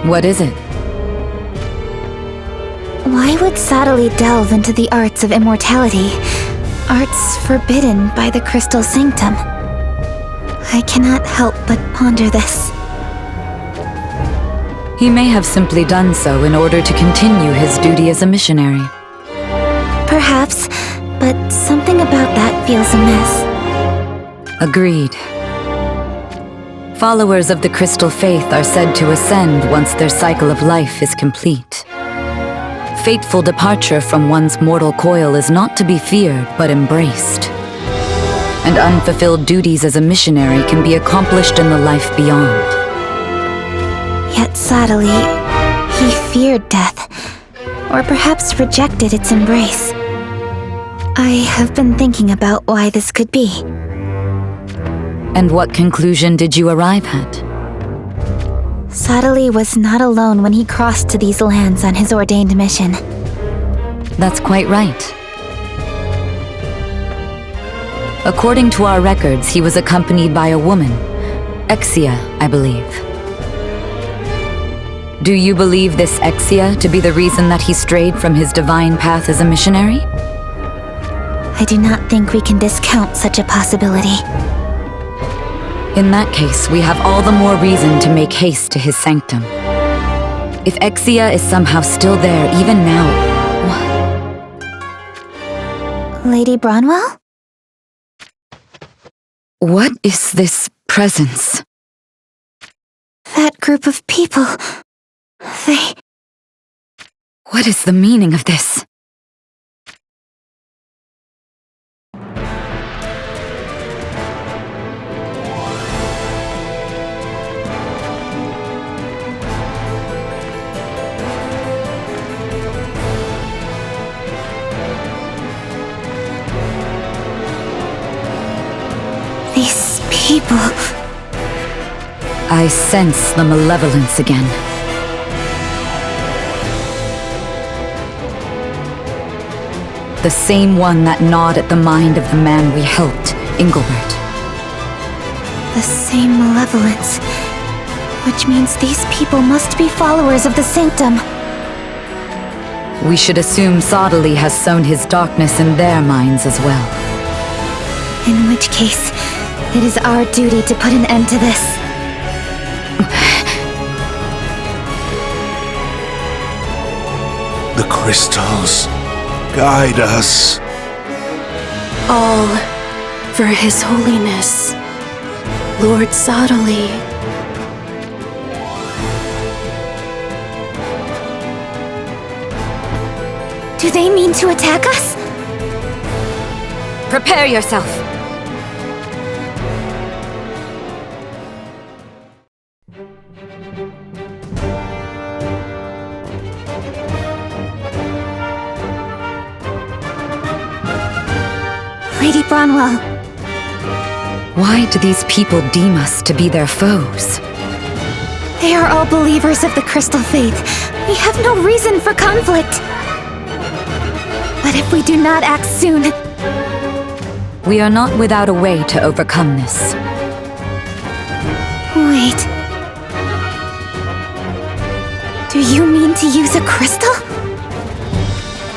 What is it? Why would Sadali delve into the arts of immortality? Arts forbidden by the Crystal Sanctum. I cannot help but ponder this. He may have simply done so in order to continue his duty as a missionary. Perhaps, but something about that feels amiss. Agreed. Followers of the Crystal Faith are said to ascend once their cycle of life is complete. Fateful departure from one's mortal coil is not to be feared, but embraced. And unfulfilled duties as a missionary can be accomplished in the life beyond. Yet Sadali, he feared death, or perhaps rejected its embrace. I have been thinking about why this could be. And what conclusion did you arrive at? Sadali was not alone when he crossed to these lands on his ordained mission. That's quite right. According to our records, he was accompanied by a woman, Exia, I believe. Do you believe this Exia to be the reason that he strayed from his divine path as a missionary? I do not think we can discount such a possibility. In that case, we have all the more reason to make haste to his sanctum. If Exia is somehow still there even now... Lady Bronwell? What is this presence? That group of people... They... What is the meaning of this? These people... I sense the malevolence again. The same one that gnawed at the mind of the man we helped, Engelbert. The same malevolence. Which means these people must be followers of the Sanctum. We should assume Sadali has sown his darkness in their minds as well. In which case, it is our duty to put an end to this. The crystals guide us. All for His Holiness, Lord Sadali. Do they mean to attack us? Prepare yourself! Lady Bronwell. Why do these people deem us to be their foes? They are all believers of the Crystal Faith. We have no reason for conflict. But if we do not act soon... We are not without a way to overcome this. Wait. Do you mean to use a crystal?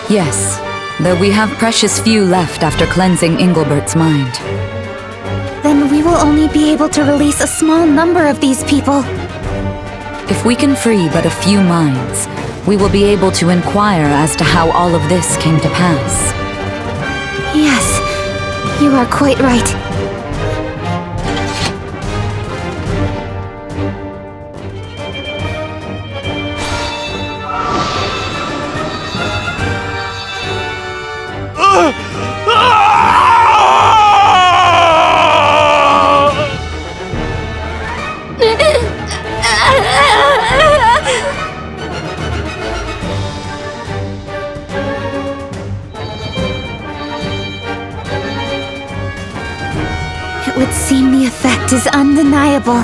Yes, though we have precious few left after cleansing Engelbert's mind. Then we will only be able to release a small number of these people. If we can free but a few minds, we will be able to inquire as to how all of this came to pass. Yes, you are quite right. It would seem the effect is undeniable.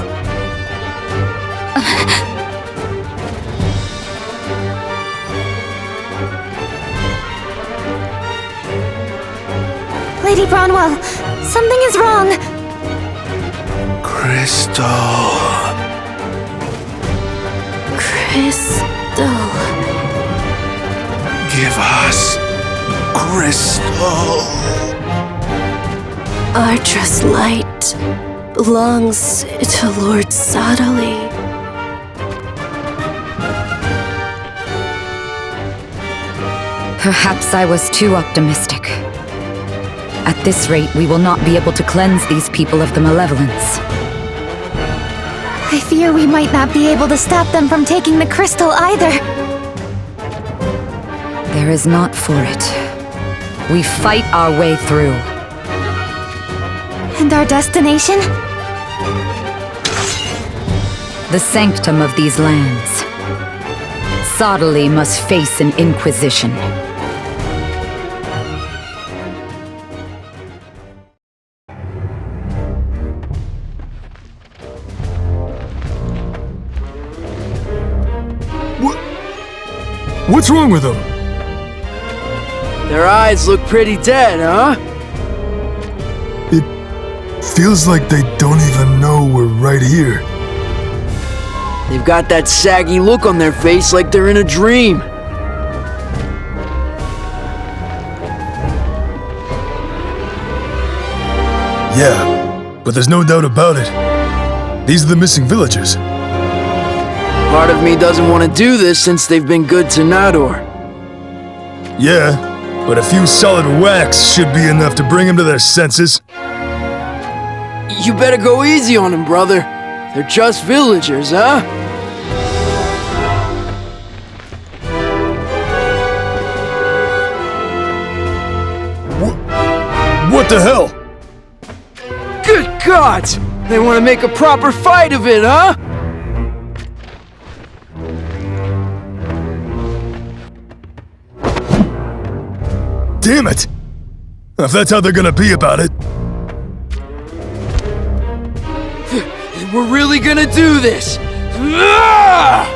Lady Bronwell, something is wrong. Crystal. Crystal. Give us crystal. Ardra's light belongs to Lord Sadali. Perhaps I was too optimistic. At this rate, we will not be able to cleanse these people of the malevolence. I fear we might not be able to stop them from taking the crystal either. There is naught for it. We fight our way through. And our destination? The sanctum of these lands. Sadali must face an inquisition. What's wrong with them? Their eyes look pretty dead, huh? It feels like they don't even know we're right here. They've got that saggy look on their face like they're in a dream. Yeah, but there's no doubt about it. These are the missing villagers. Part of me doesn't want to do this since they've been good to Nador. Yeah, but a few solid whacks should be enough to bring them to their senses. You better go easy on them, brother. They're just villagers, huh? What the hell? Good gods! They want to make a proper fight of it, huh? Damn it! If that's how they're gonna be about it. We're really gonna do this! Ah!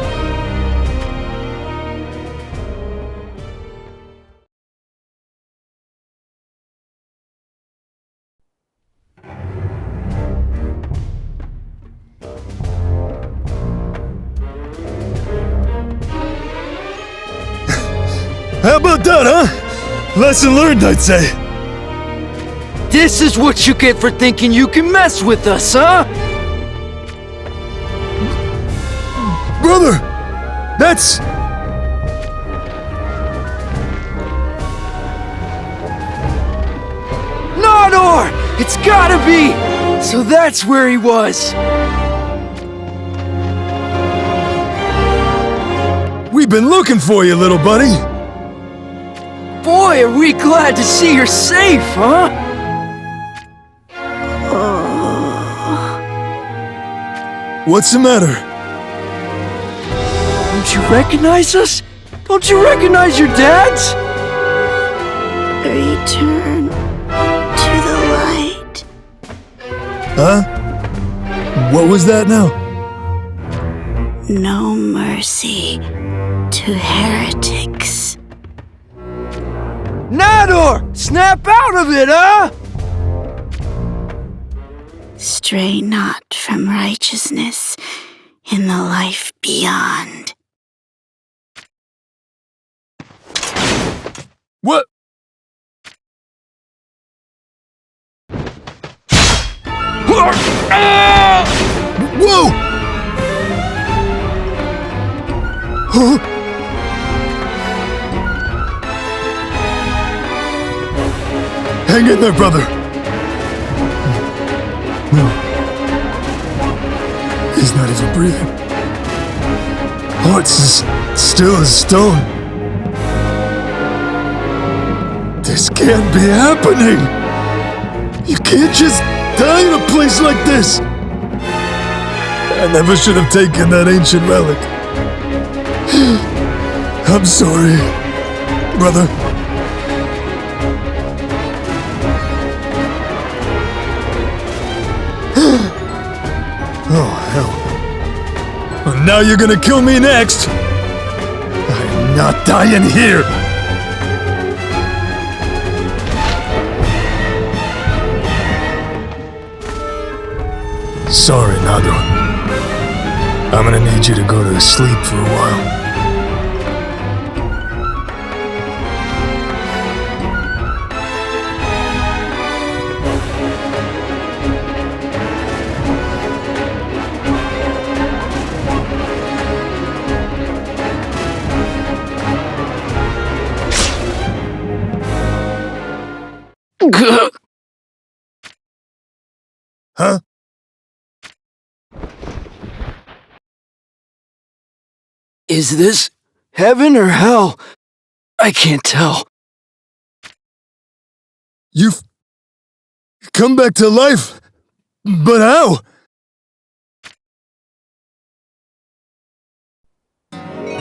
How about that, huh? Lesson learned, I'd say. This is what you get for thinking you can mess with us, huh? Brother! That's... Nador! It's gotta be! So that's where he was! We've been looking for you, little buddy. Boy, are we glad to see you're safe, huh? What's the matter? Don't you recognize us? Don't you recognize your dads? Return to the light. Huh? What was that now? No mercy to heretics. Nador! Snap out of it, huh? Stray not from righteousness in the life beyond. What? Whoa! Huh? Hang in there, brother. No. He's not even breathing. Heart's as still as stone. This can't be happening! You can't just die in a place like this! I never should have taken that ancient relic. I'm sorry, brother. Oh, hell. Well, now you're gonna kill me next! I'm not dying here! Sorry, Nador. I'm gonna need you to go to sleep for a while. Huh? Is this heaven or hell? I can't tell. You've come back to life? But how?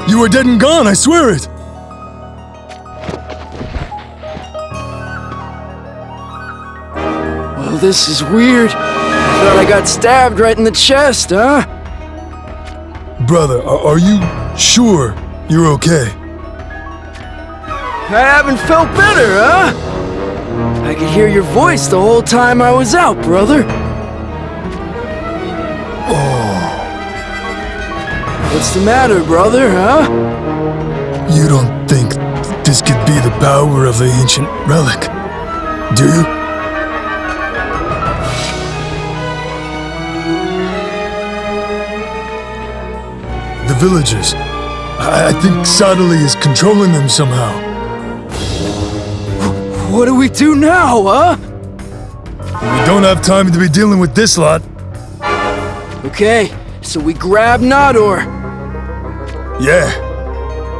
You were dead and gone, I swear it! Well, this is weird. I thought I got stabbed right in the chest, huh? Brother, are you sure you're okay? I haven't felt better, huh? I could hear your voice the whole time I was out, brother. Oh. What's the matter, brother, huh? You don't think this could be the power of the ancient relic, do you? The villagers. I think Sodali is controlling them somehow. What do we do now, huh? We don't have time to be dealing with this lot. Okay, so we grab Nador. Yeah.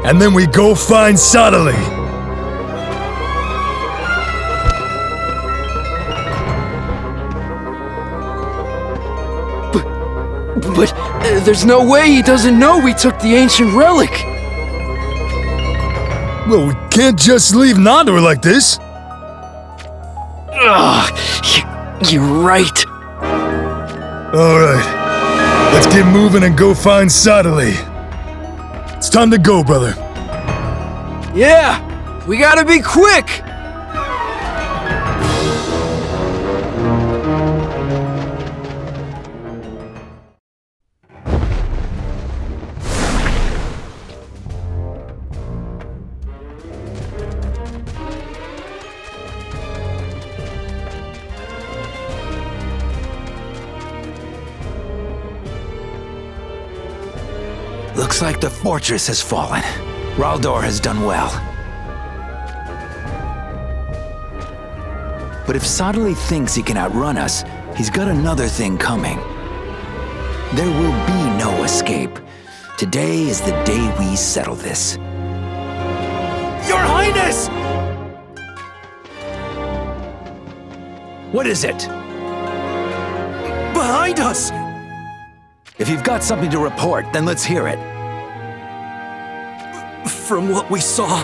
And then we go find Sodali. But there's no way he doesn't know we took the ancient relic. Well, we can't just leave Nador like this. Ugh, you're right. Alright. Let's get moving and go find Sodali. It's time to go, brother. Yeah, we gotta be quick. Looks like the fortress has fallen. Raldor has done well. But if Sodali thinks he can outrun us, he's got another thing coming. There will be no escape. Today is the day we settle this. Your Highness! What is it? Behind us! If you've got something to report, then let's hear it. From what we saw,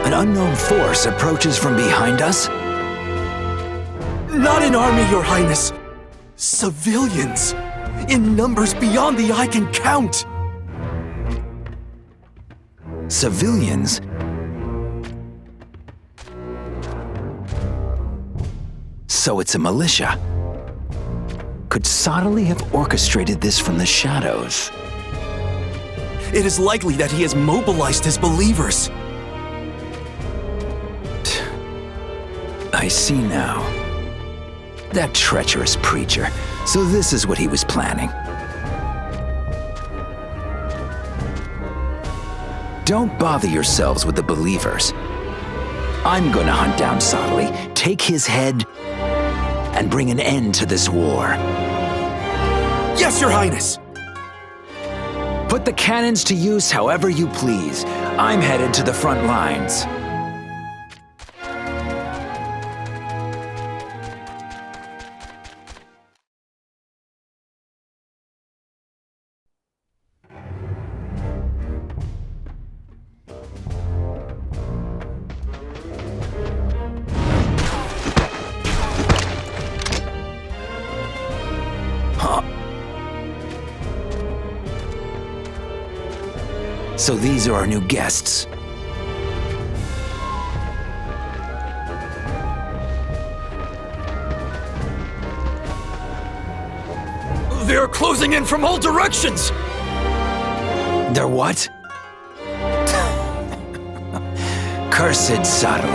an unknown force approaches from behind us? Not an army, Your Highness. Civilians. In numbers beyond the eye can count. Civilians? So it's a militia. Could Sodali have orchestrated this from the shadows? It is likely that he has mobilized his believers. I see now. That treacherous preacher. So this is what he was planning. Don't bother yourselves with the believers. I'm gonna hunt down Sodali, take his head, and bring an end to this war. Yes, Your Highness! Put the cannons to use however you please. I'm headed to the front lines. So these are our new guests. They are closing in from all directions! They're what? Cursed subtly.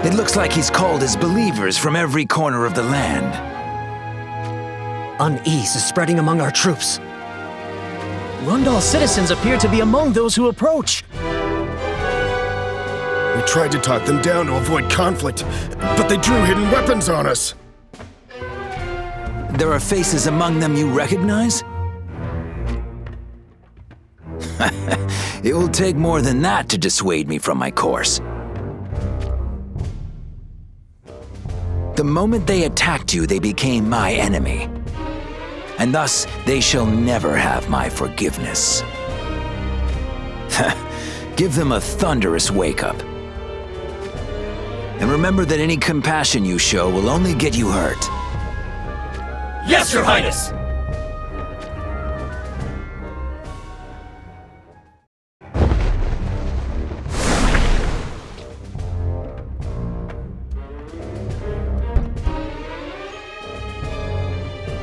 It looks like he's called his believers from every corner of the land. Unease is spreading among our troops. Rundal's citizens appear to be among those who approach. We tried to talk them down to avoid conflict, but they drew hidden weapons on us. There are faces among them you recognize? It will take more than that to dissuade me from my course. The moment they attacked you, they became my enemy. And thus, they shall never have my forgiveness. Give them a thunderous wake-up. And remember that any compassion you show will only get you hurt. Yes, Your Highness!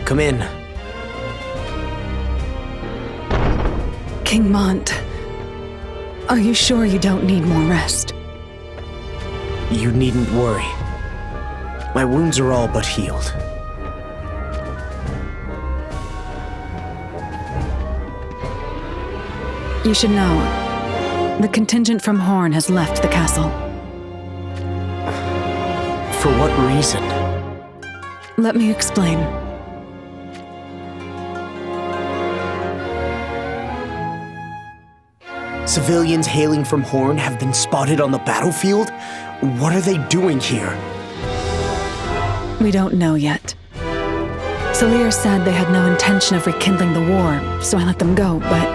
Come in. King Mont, are you sure you don't need more rest? You needn't worry. My wounds are all but healed. You should know, the contingent from Hourne has left the castle. For what reason? Let me explain. Civilians hailing from Hourne have been spotted on the battlefield? What are they doing here? We don't know yet. Skyler said they had no intention of rekindling the war, so I let them go, but...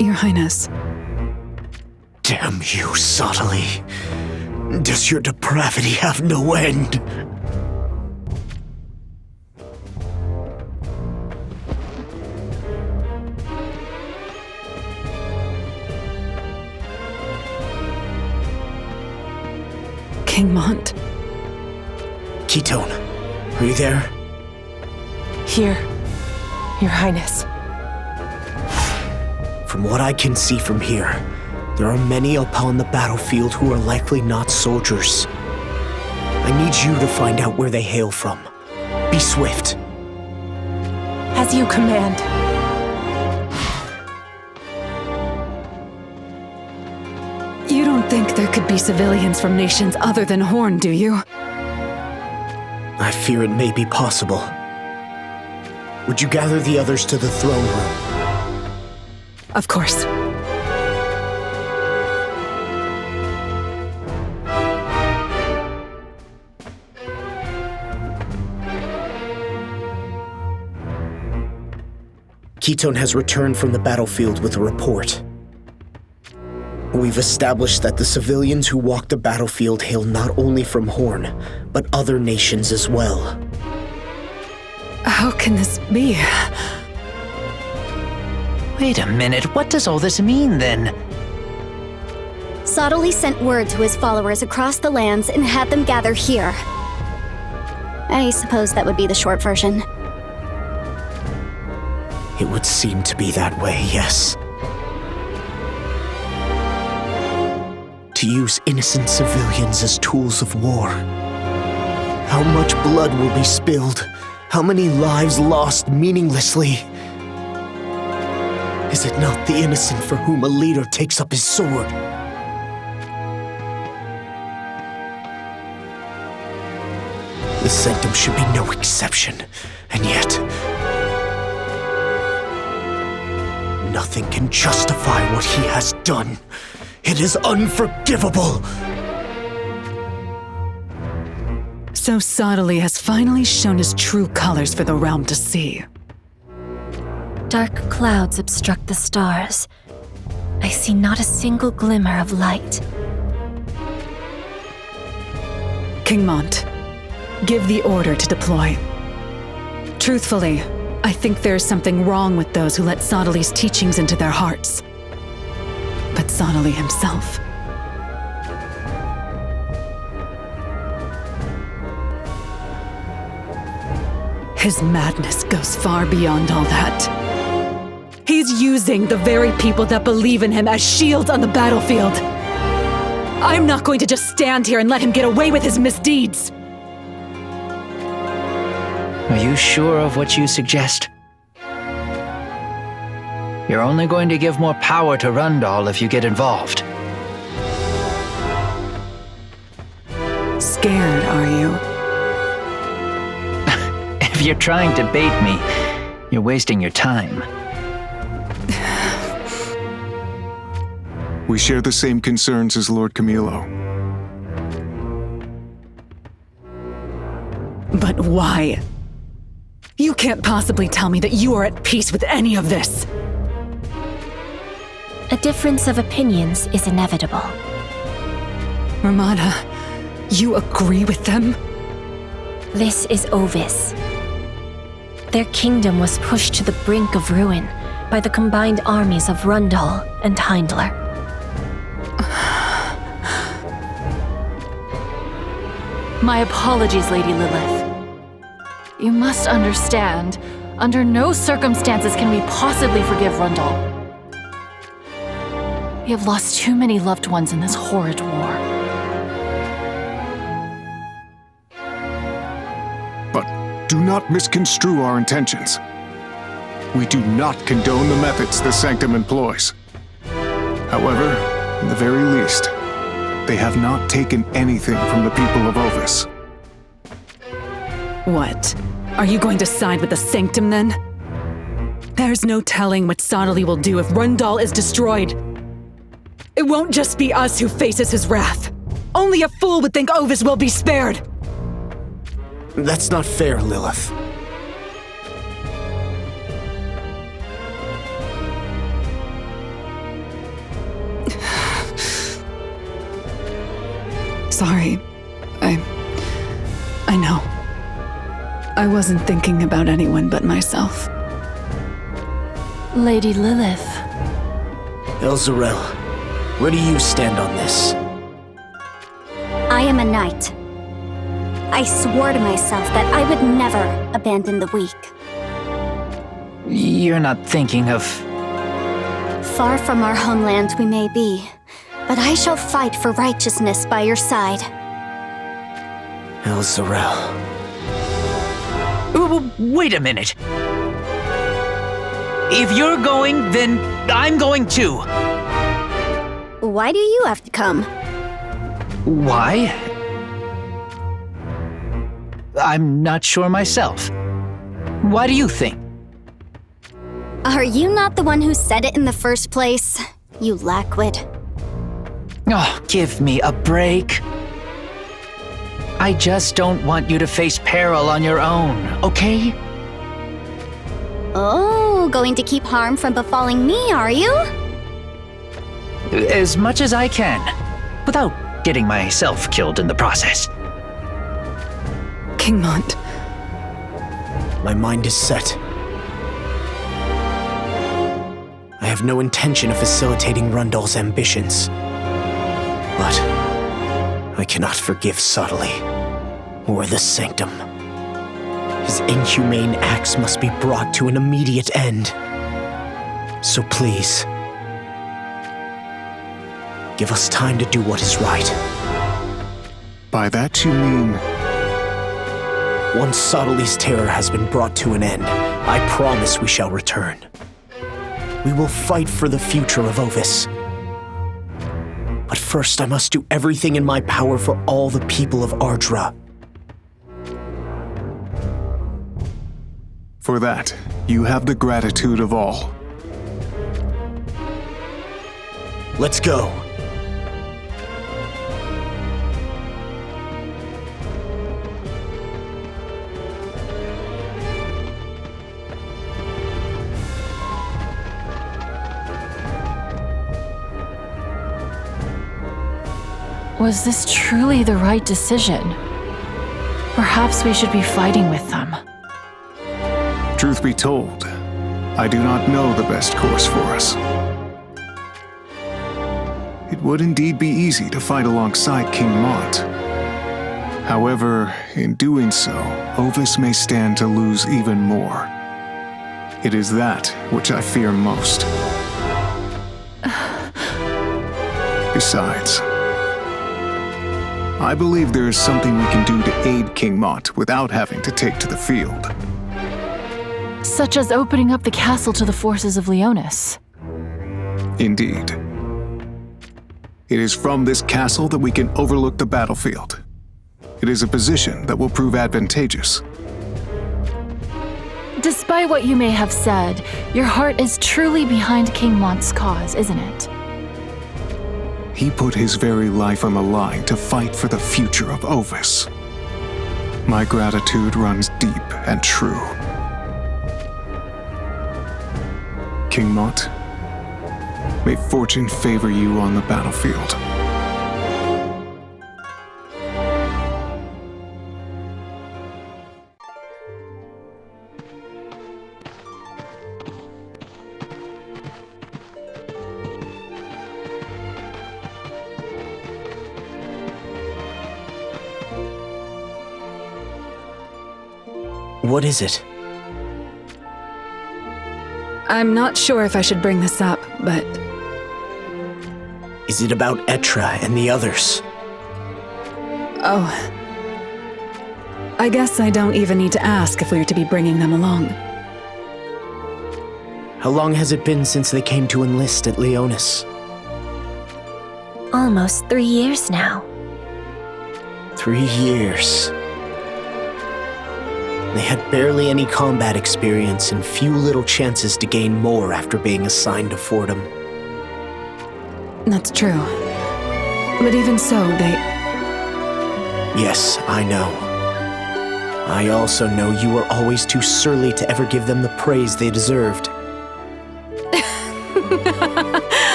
Your Highness. Damn you, subtly. Does your depravity have no end? King Mont. Ketone, are you there? Here, Your Highness. From what I can see from here, there are many upon the battlefield who are likely not soldiers. I need you to find out where they hail from. Be swift. As you command. You don't think there could be civilians from nations other than Hourne, do you? I fear it may be possible. Would you gather the others to the throne room? Of course. Ketone has returned from the battlefield with a report. We've established that the civilians who walk the battlefield hail not only from Hourne, but other nations as well. How can this be? Wait a minute, what does all this mean then? Sottily sent word to his followers across the lands and had them gather here. I suppose that would be the short version. It would seem to be that way, yes. To use innocent civilians as tools of war. How much blood will be spilled? How many lives lost meaninglessly? Is it not the innocent for whom a leader takes up his sword? The Sanctum should be no exception, and yet... nothing can justify what he has done. It is unforgivable! So Sottily has finally shown his true colors for the realm to see. Dark clouds obstruct the stars. I see not a single glimmer of light. King Mont, give the order to deploy. Truthfully, I think there is something wrong with those who let Sottily's teachings into their hearts. But had Sonali himself. His madness goes far beyond all that. He's using the very people that believe in him as shields on the battlefield. I'm not going to just stand here and let him get away with his misdeeds. Are you sure of what you suggest? You're only going to give more power to Rundal if you get involved. Scared, are you? If you're trying to bait me, you're wasting your time. We share the same concerns as Lord Camilo. But why? You can't possibly tell me that you are at peace with any of this. A difference of opinions is inevitable. Ramada, you agree with them? This is Ovis. Their kingdom was pushed to the brink of ruin by the combined armies of Rundal and Heindler. My apologies, Lady Lilith. You must understand, under no circumstances can we possibly forgive Rundal. We have lost too many loved ones in this horrid war. But do not misconstrue our intentions. We do not condone the methods the Sanctum employs. However, in the very least, they have not taken anything from the people of Ovis. What? Are you going to side with the Sanctum then? There's no telling what Sonali will do if Rundal is destroyed. It won't just be us who faces his wrath. Only a fool would think Ovis will be spared. That's not fair, Lilith. Sorry. I know. I wasn't thinking about anyone but myself. Lady Lilith. Elzarel, where do you stand on this? I am a knight. I swore to myself that I would never abandon the weak. You're not thinking of... Far from our homeland we may be, but I shall fight for righteousness by your side. Elzarel. Wait a minute. If you're going, then I'm going too. Why do you have to come? Why? I'm not sure myself. Why do you think? Are you not the one who said it in the first place, you lackwit? Oh, give me a break. I just don't want you to face peril on your own, okay? Oh, going to keep harm from befalling me, are you? As much as I can, without getting myself killed in the process. King Mont. My mind is set. I have no intention of facilitating Rundal's ambitions. But I cannot forgive Sonali or the Sanctum. His inhumane acts must be brought to an immediate end. So please, give us time to do what is right. By that you mean... Once Sonali's terror has been brought to an end, I promise we shall return. We will fight for the future of Ovis. But first I must do everything in my power for all the people of Ardra. For that, you have the gratitude of all. Let's go. Was this truly the right decision? Perhaps we should be fighting with them. Truth be told, I do not know the best course for us. would indeed be easy to fight alongside King Mont. However, in doing so, Ovis may stand to lose even more. It is that which I fear most. Besides, I believe there is something we can do to aid King Mont without having to take to the field. Such as opening up the castle to the forces of Leonis. Indeed. It is from this castle that we can overlook the battlefield. It is a position that will prove advantageous. Despite what you may have said, your heart is truly behind King Mont's cause, isn't it? He put his very life on the line to fight for the future of Ovis. My gratitude runs deep and true. King Mont, may fortune favor you on the battlefield. What is it? I'm not sure if I should bring this up, but... Is it about Etra and the others? Oh. I guess I don't even need to ask if we're to be bringing them along. How long has it been since they came to enlist at Leonis? Almost 3 years now. 3 years. They had barely any combat experience and few little chances to gain more after being assigned to Fordham. That's true. But even so, they... Yes, I know. I also know you were always too surly to ever give them the praise they deserved.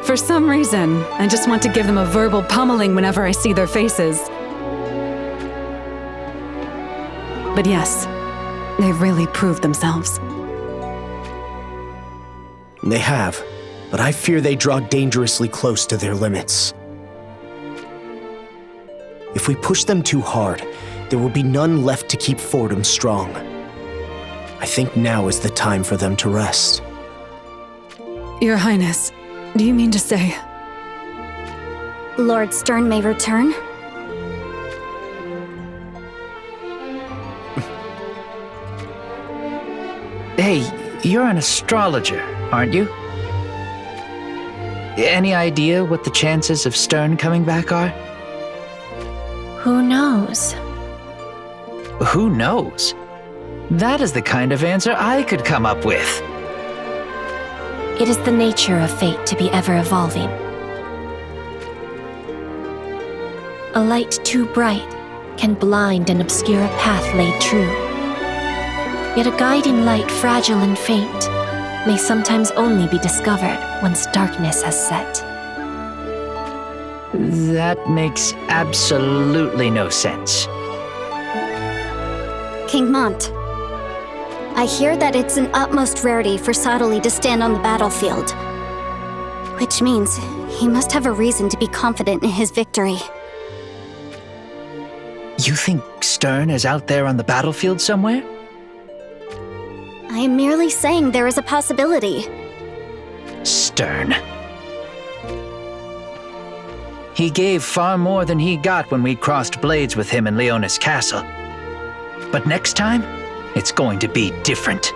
For some reason, I just want to give them a verbal pummeling whenever I see their faces. But yes, they've really proved themselves. They have, but I fear they draw dangerously close to their limits. If we push them too hard, there will be none left to keep Fordham strong. I think now is the time for them to rest. Your Highness, do you mean to say... Lord Sterne may return? Hey, you're an astrologer, aren't you? Any idea what the chances of Sterne coming back are? Who knows? Who knows? That is the kind of answer I could come up with. It is the nature of fate to be ever evolving. A light too bright can blind and obscure a path laid true. Yet a guiding light fragile and faint may sometimes only be discovered once darkness has set. That makes absolutely no sense. King Mont, I hear that it's an utmost rarity for Sadali to stand on the battlefield. Which means he must have a reason to be confident in his victory. You think Sterne is out there on the battlefield somewhere? I am merely saying there is a possibility. Sterne. He gave far more than he got when we crossed blades with him in Leonis Castle. But next time, it's going to be different.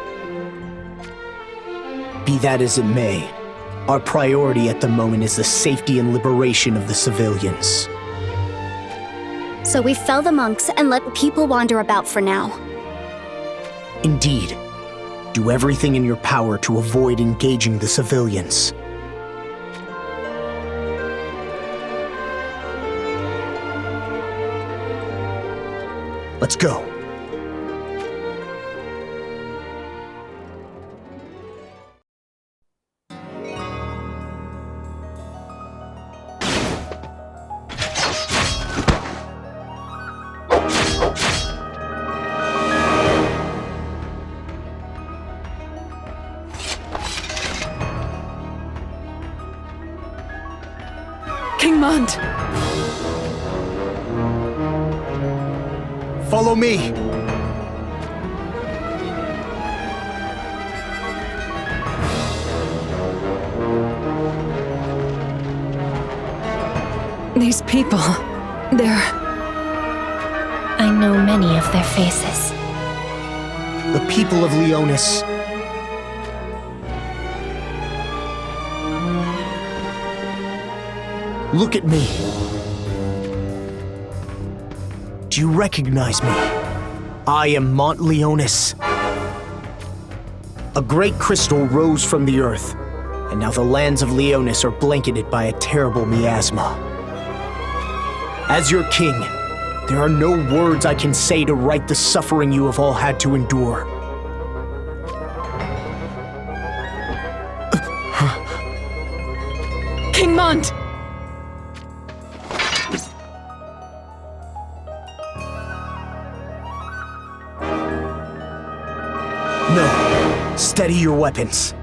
Be that as it may, our priority at the moment is the safety and liberation of the civilians. So we fell the monks and let the people wander about for now. Indeed. Do everything in your power to avoid engaging the civilians. Let's go. Mont! Follow me! These people, they're... I know many of their faces. The people of Leonis. Look at me. Do you recognize me? I am Mont Leonis. A great crystal rose from the earth, and now the lands of Leonis are blanketed by a terrible miasma. As your king, there are no words I can say to right the suffering you have all had to endure. King Mont! No. Steady your weapons.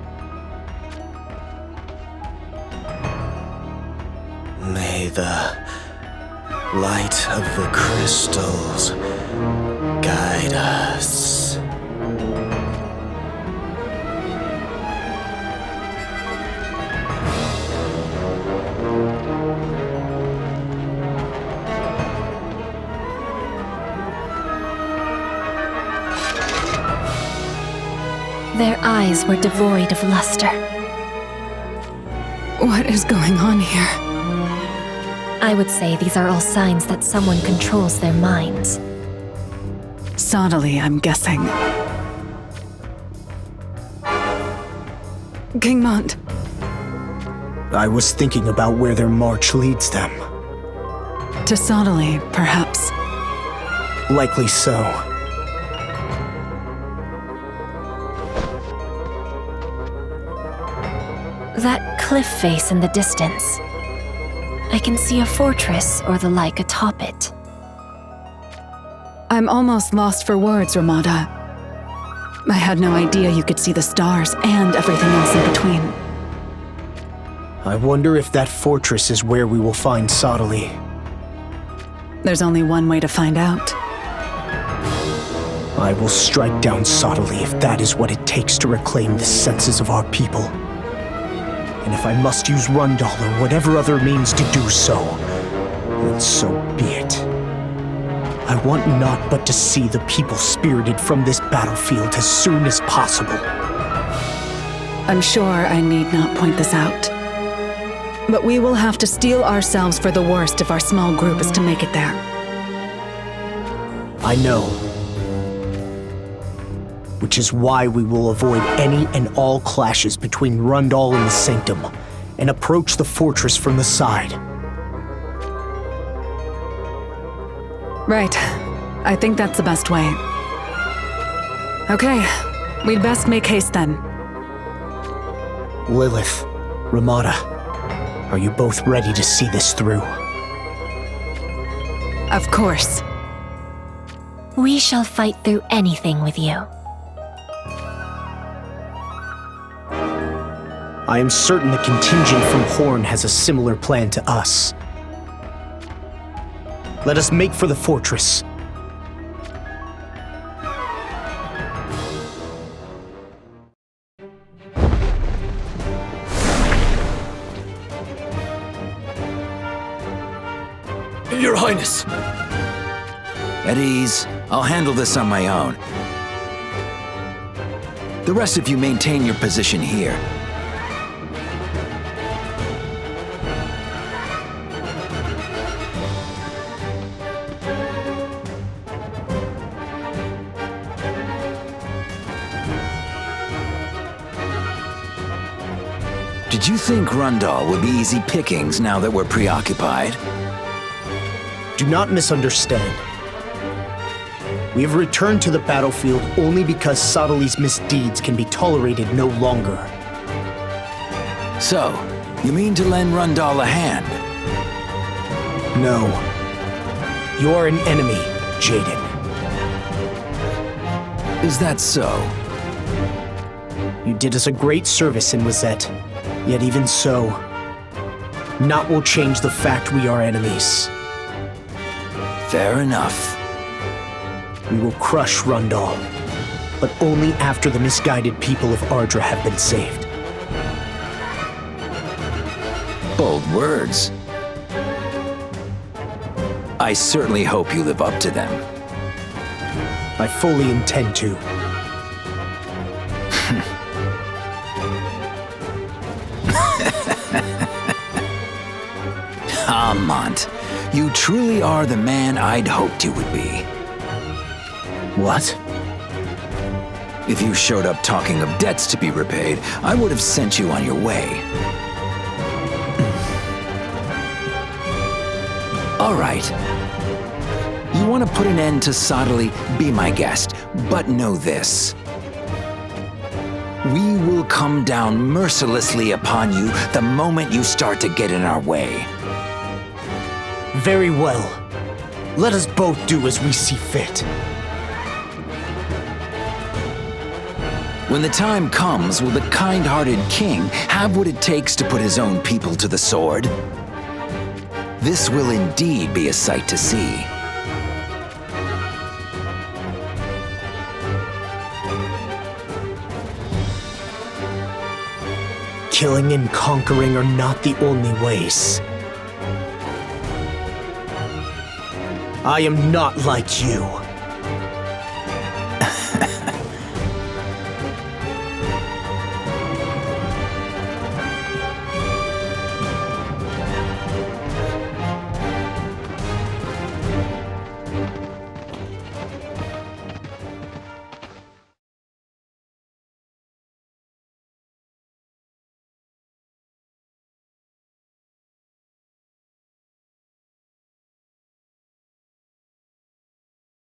May the light of the crystals guide us. Their eyes were devoid of luster. What is going on here? I would say these are all signs that someone controls their minds. Sottily, I'm guessing. King Mont. I was thinking about where their march leads them. To Sottily, perhaps. Likely so. That cliff face in the distance. I can see a fortress or the like atop it. I'm almost lost for words, Ramada. I had no idea you could see the stars and everything else in between. I wonder if that fortress is where we will find Sottily. There's only one way to find out. I will strike down Sottily if that is what it takes to reclaim the senses of our people. And if I must use Rundal or whatever other means to do so, then so be it. I want naught but to see the people spirited from this battlefield as soon as possible. I'm sure I need not point this out. But we will have to steel ourselves for the worst if our small group is to make it there. I know. Which is why we will avoid any and all clashes between Rundal and the Sanctum, and approach the fortress from the side. Right. I think that's the best way. Okay, we'd best make haste then. Lilith, Ramada, are you both ready to see this through? Of course. We shall fight through anything with you. I am certain the contingent from Hourne has a similar plan to us. Let us make for the fortress. Your Highness! At ease. I'll handle this on my own. The rest of you maintain your position here. Did you think Rundal would be easy pickings now that we're preoccupied? Do not misunderstand. We have returned to the battlefield only because Sottily's misdeeds can be tolerated no longer. So, you mean to lend Rundal a hand? No. You are an enemy, Jaden. Is that so? You did us a great service in Wazette, yet even so, Naught will change the fact we are enemies. Fair enough. We will crush Rundal, but only after the misguided people of Ardra have been saved. Bold words. I certainly hope you live up to them. I fully intend to. Ah, Mont. You truly are the man I'd hoped you would be. What? If you showed up talking of debts to be repaid, I would have sent you on your way. All right. You want to put an end to Sottily, be my guest, but know this. We will come down mercilessly upon you the moment you start to get in our way. Very well. Let us both do as we see fit. When the time comes, will the kind-hearted king have what it takes to put his own people to the sword? This will indeed be a sight to see. Killing and conquering are not the only ways. I am not like you.